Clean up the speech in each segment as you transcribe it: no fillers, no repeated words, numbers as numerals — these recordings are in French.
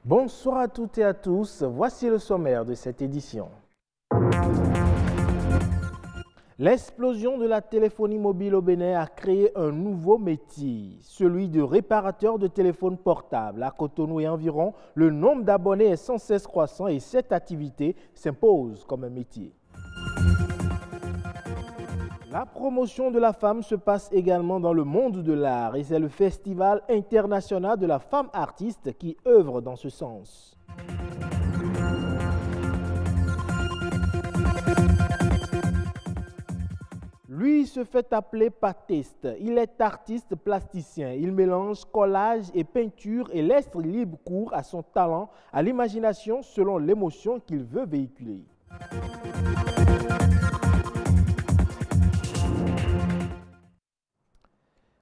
Bonsoir à toutes et à tous, voici le sommaire de cette édition. L'explosion de la téléphonie mobile au Bénin a créé un nouveau métier, celui de réparateur de téléphones portables. À Cotonou et environ, le nombre d'abonnés est sans cesse croissant et cette activité s'impose comme un métier. La promotion de la femme se passe également dans le monde de l'art et c'est le Festival international de la femme artiste qui œuvre dans ce sens. Lui se fait appeler Patiste. Il est artiste plasticien. Il mélange collage et peinture et laisse libre cours à son talent, à l'imagination selon l'émotion qu'il veut véhiculer.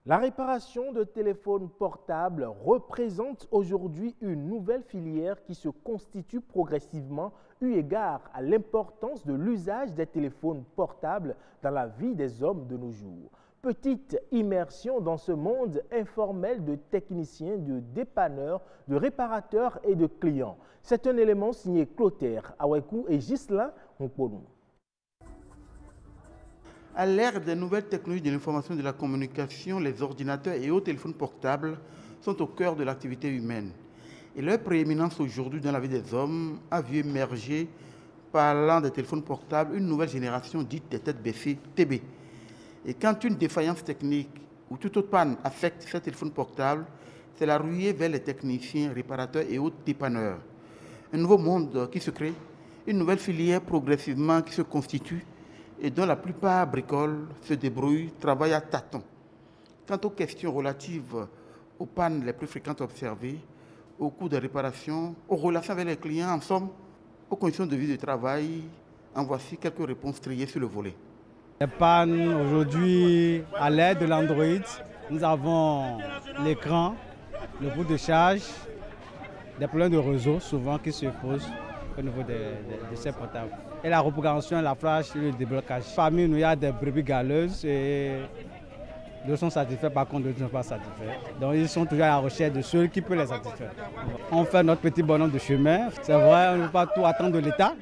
La réparation de téléphones portables représente aujourd'hui une nouvelle filière qui se constitue progressivement eu égard à l'importance de l'usage des téléphones portables dans la vie des hommes de nos jours. Petite immersion dans ce monde informel de techniciens, de dépanneurs, de réparateurs et de clients. C'est un élément signé Clotaire Awekou et Ghislain Nkponou. À l'ère des nouvelles technologies de l'information et de la communication, les ordinateurs et autres téléphones portables sont au cœur de l'activité humaine. Et leur prééminence aujourd'hui dans la vie des hommes a vu émerger, parlant des téléphones portables, une nouvelle génération dite des têtes baissées, TB. Et quand une défaillance technique ou toute autre panne affecte ces téléphones portables, c'est la ruée vers les techniciens, réparateurs et autres dépanneurs. Un nouveau monde qui se crée, une nouvelle filière progressivement qui se constitue, et dont la plupart bricolent, se débrouillent, travaillent à tâtons. Quant aux questions relatives aux pannes les plus fréquentes observées, aux coûts de réparation, aux relations avec les clients, en somme, aux conditions de vie de travail, en voici quelques réponses triées sur le volet. Les pannes, aujourd'hui, à l'aide de l'Android, nous avons l'écran, le bout de charge, des problèmes de réseau souvent qui se posent au niveau de ces portables. Et la reprogrammation, la flash et le déblocage. Parmi nous, il y a des brebis galeuses et d'autres sont satisfaits, par contre, d'autres ne sont pas satisfaits. Donc, ils sont toujours à la recherche de ceux qui peuvent les satisfaire. On fait notre petit bonhomme de chemin. C'est vrai, on ne peut pas tout attendre de l'État.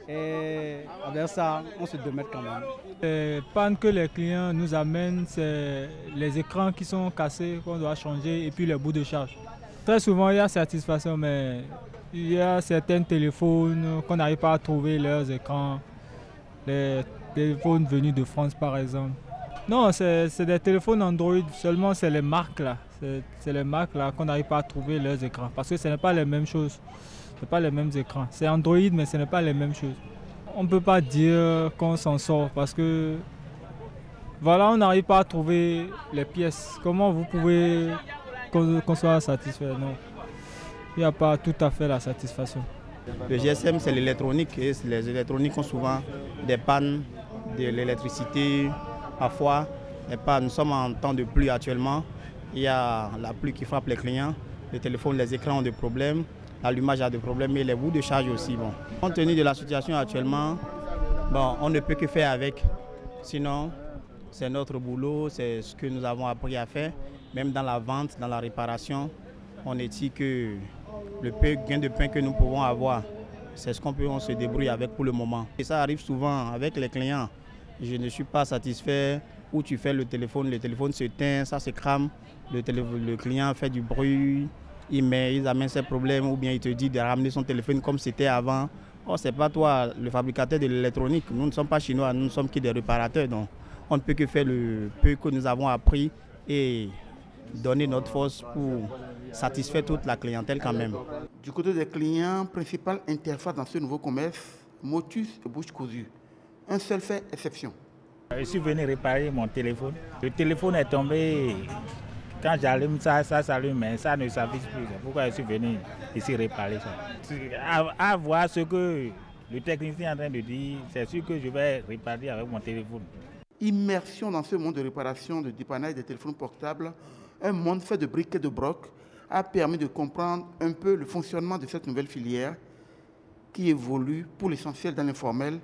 Et avec ça, on se démène quand même. Les pannes que les clients nous amènent, c'est les écrans qui sont cassés, qu'on doit changer, et puis les bouts de charge. Très souvent, il y a satisfaction, mais il y a certains téléphones qu'on n'arrive pas à trouver leurs écrans. Les téléphones venus de France, par exemple. Non, c'est des téléphones Android, seulement c'est les marques là. C'est les marques là qu'on n'arrive pas à trouver leurs écrans. Parce que ce n'est pas les mêmes choses. Ce n'est pas les mêmes écrans. C'est Android, mais ce n'est pas les mêmes choses. On ne peut pas dire qu'on s'en sort parce que voilà, on n'arrive pas à trouver les pièces. Comment vous pouvez qu'on soit satisfait? Non. Il n'y a pas tout à fait la satisfaction. Le GSM, c'est l'électronique et les électroniques ont souvent des pannes de l'électricité. Parfois, nous sommes en temps de pluie actuellement. Il y a la pluie qui frappe les clients. Les téléphones, les écrans ont des problèmes. L'allumage a des problèmes et les bouts de charge aussi. Bon. Compte tenu de la situation actuellement, on ne peut que faire avec. Sinon, c'est notre boulot, c'est ce que nous avons appris à faire. Même dans la vente, dans la réparation, on est dit que le peu gain de pain que nous pouvons avoir, c'est ce on se débrouille avec pour le moment. Et ça arrive souvent avec les clients. Je ne suis pas satisfait, ou tu fais le téléphone se teint, ça se crame, le client fait du bruit, il amène ses problèmes ou bien il te dit de ramener son téléphone comme c'était avant. Oh, c'est pas toi le fabricateur de l'électronique, nous ne sommes pas chinois, nous ne sommes que des réparateurs, donc on ne peut que faire le peu que nous avons appris et donner notre force pour satisfaire toute la clientèle quand même. Du côté des clients, principale interface dans ce nouveau commerce, motus et bouche cousue. Un seul fait exception. Je suis venu réparer mon téléphone. Le téléphone est tombé. Quand j'allume ça s'allume, mais ça ne s'affiche plus. C'est pourquoi je suis venu ici réparer ça. À voir ce que le technicien est en train de dire, c'est sûr que je vais réparer avec mon téléphone. Immersion dans ce monde de réparation, de dépannage des téléphones portables, un monde fait de briques et de brocs, a permis de comprendre un peu le fonctionnement de cette nouvelle filière qui évolue pour l'essentiel dans l'informel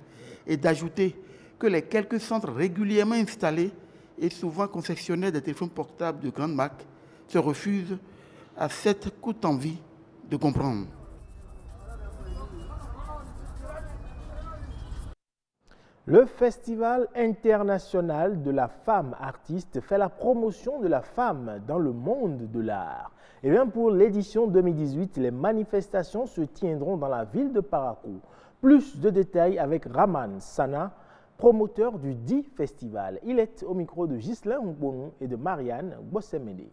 et d'ajouter que les quelques centres régulièrement installés et souvent concessionnaires des téléphones portables de grande marque se refusent à cette coûte en vie de comprendre. Le Festival international de la femme artiste fait la promotion de la femme dans le monde de l'art. Et bien pour l'édition 2018, les manifestations se tiendront dans la ville de Parakou. Plus de détails avec Raman Sana, promoteur du dit festival. Il est au micro de Ghislain Mbonou et de Marianne Bossemede.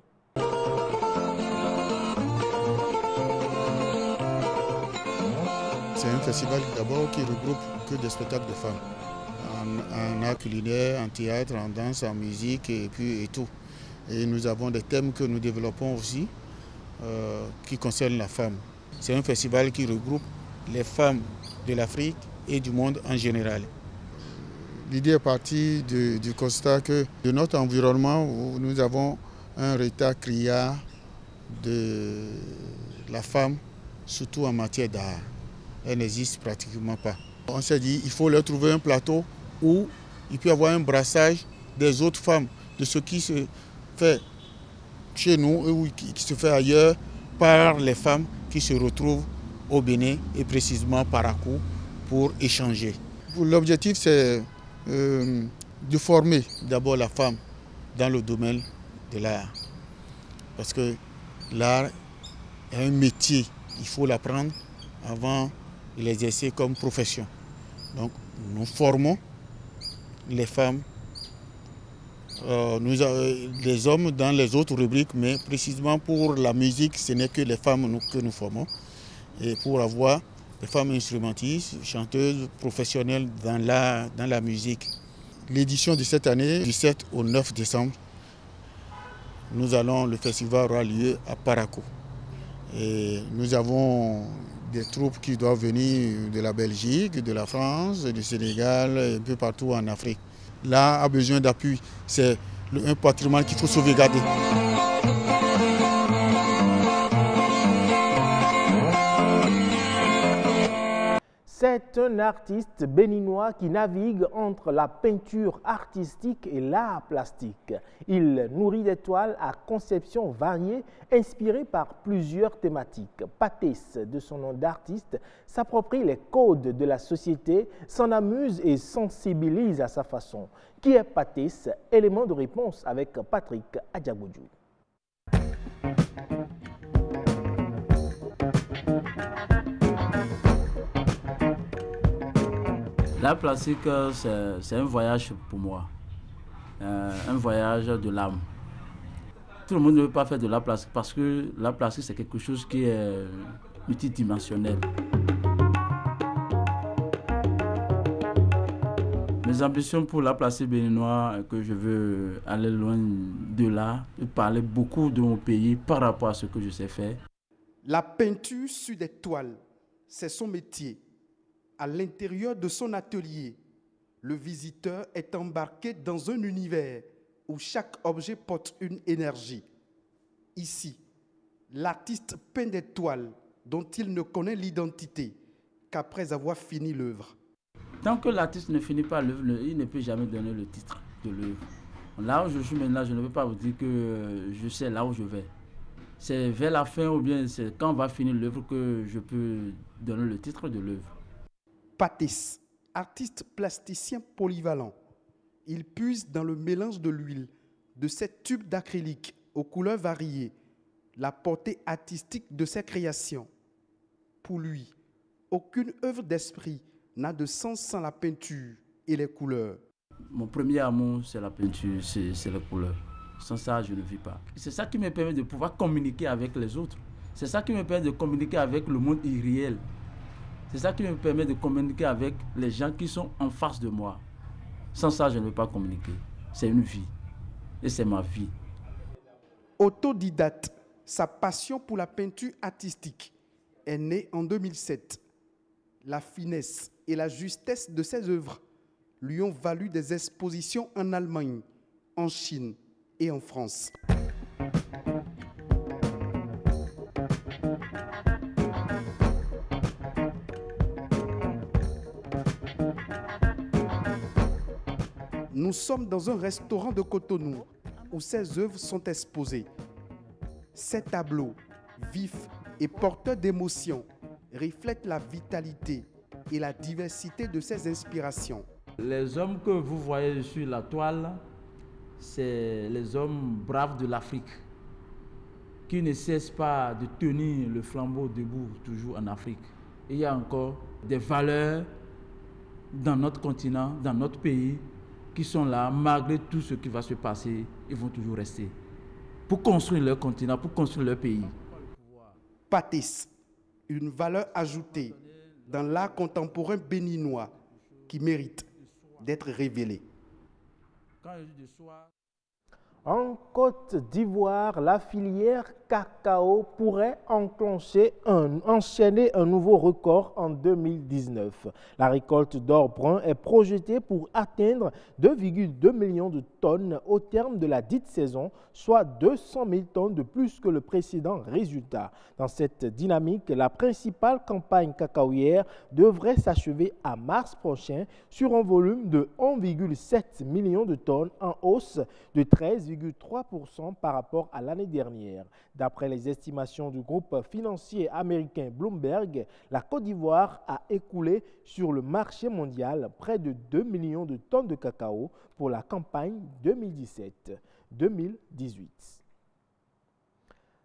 C'est un festival d'abord qui regroupe que des spectacles de femmes. En art culinaire, en théâtre, en danse, en musique et tout. Et nous avons des thèmes que nous développons aussi qui concernent la femme. C'est un festival qui regroupe les femmes de l'Afrique et du monde en général. L'idée est partie du constat que de notre environnement où nous avons un retard criard de la femme, surtout en matière d'art. Elle n'existe pratiquement pas. On s'est dit qu'il faut leur trouver un plateau où il peut y avoir un brassage des autres femmes, de ce qui se fait chez nous ou qui se fait ailleurs par les femmes qui se retrouvent au Bénin et précisément Parakou pour échanger. L'objectif c'est de former d'abord la femme dans le domaine de l'art. Parce que l'art est un métier, il faut l'apprendre avant de l'exercer comme profession. Donc nous formons les femmes, les hommes dans les autres rubriques, mais précisément pour la musique, ce n'est que les femmes que nous formons. Et pour avoir des femmes instrumentistes, chanteuses, professionnelles dans la musique. L'édition de cette année, du 7 au 9 décembre, le festival aura lieu à Parakou. Et nous avons des troupes qui doivent venir de la Belgique, de la France, du Sénégal, un peu partout en Afrique. Là, a besoin d'appui. C'est un patrimoine qu'il faut sauvegarder. C'est un artiste béninois qui navigue entre la peinture artistique et l'art plastique. Il nourrit des toiles à conception variée, inspirées par plusieurs thématiques. Pathès, de son nom d'artiste, s'approprie les codes de la société, s'en amuse et sensibilise à sa façon. Qui est Pathès? Élément de réponse avec Patrick Adjaboudjou. L'art plastique, c'est un voyage pour moi, un voyage de l'âme. Tout le monde ne veut pas faire de l'art plastique parce que l'art plastique, c'est quelque chose qui est multidimensionnel. Mes ambitions pour l'art plastique béninois, que je veux aller loin de là, et parler beaucoup de mon pays par rapport à ce que je sais faire. La peinture sur des toiles, c'est son métier. À l'intérieur de son atelier, le visiteur est embarqué dans un univers où chaque objet porte une énergie. Ici, l'artiste peint des toiles dont il ne connaît l'identité qu'après avoir fini l'œuvre. Tant que l'artiste ne finit pas l'œuvre, il ne peut jamais donner le titre de l'œuvre. Là où je suis maintenant, je ne peux pas vous dire que je sais là où je vais. C'est vers la fin ou bien c'est quand on va finir l'œuvre que je peux donner le titre de l'œuvre. Pathès, artiste plasticien polyvalent. Il puise dans le mélange de l'huile, de ses tubes d'acrylique aux couleurs variées, la portée artistique de ses créations. Pour lui, aucune œuvre d'esprit n'a de sens sans la peinture et les couleurs. Mon premier amour, c'est la peinture, c'est les couleurs. Sans ça, je ne vis pas. C'est ça qui me permet de pouvoir communiquer avec les autres. C'est ça qui me permet de communiquer avec le monde irréel. C'est ça qui me permet de communiquer avec les gens qui sont en face de moi. Sans ça, je ne peux pas communiquer. C'est une vie. Et c'est ma vie. Autodidacte, sa passion pour la peinture artistique est née en 2007. La finesse et la justesse de ses œuvres lui ont valu des expositions en Allemagne, en Chine et en France. Nous sommes dans un restaurant de Cotonou où ses œuvres sont exposées. Ces tableaux, vifs et porteur d'émotions, reflète la vitalité et la diversité de ses inspirations. Les hommes que vous voyez sur la toile, c'est les hommes braves de l'Afrique qui ne cessent pas de tenir le flambeau debout toujours en Afrique. Il y a encore des valeurs dans notre continent, dans notre pays, qui sont là, malgré tout ce qui va se passer, ils vont toujours rester pour construire leur continent, pour construire leur pays. Pathis, une valeur ajoutée dans l'art contemporain béninois qui mérite d'être révélée. En Côte d'Ivoire, la filière cacao pourrait enchaîner un nouveau record en 2019. La récolte d'or brun est projetée pour atteindre 2,2 millions de tonnes au terme de la dite saison, soit 200 000 tonnes de plus que le précédent résultat. Dans cette dynamique, la principale campagne cacaoyère devrait s'achever à mars prochain sur un volume de 1,7 million de tonnes en hausse de 13,3% par rapport à l'année dernière. D'après les estimations du groupe financier américain Bloomberg, la Côte d'Ivoire a écoulé sur le marché mondial près de 2 millions de tonnes de cacao pour la campagne 2017-2018.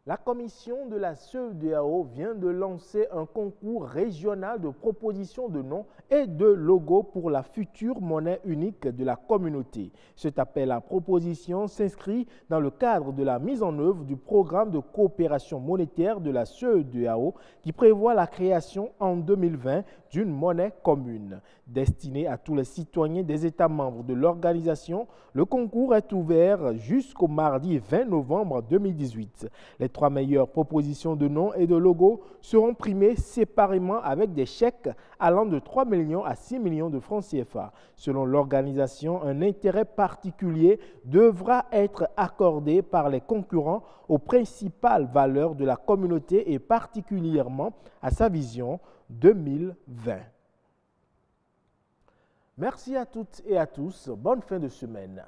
La commission de la CEDEAO vient de lancer un concours régional de propositions de noms et de logos pour la future monnaie unique de la communauté. Cet appel à propositions s'inscrit dans le cadre de la mise en œuvre du programme de coopération monétaire de la CEDEAO qui prévoit la création en 2020 d'une monnaie commune. Destinée à tous les citoyens des États membres de l'organisation, le concours est ouvert jusqu'au mardi 20 novembre 2018. Les 3 meilleures propositions de noms et de logos seront primées séparément avec des chèques allant de 3 millions à 6 millions de francs CFA. Selon l'organisation, un intérêt particulier devra être accordé par les concurrents aux principales valeurs de la communauté et particulièrement à sa vision 2020. Merci à toutes et à tous. Bonne fin de semaine.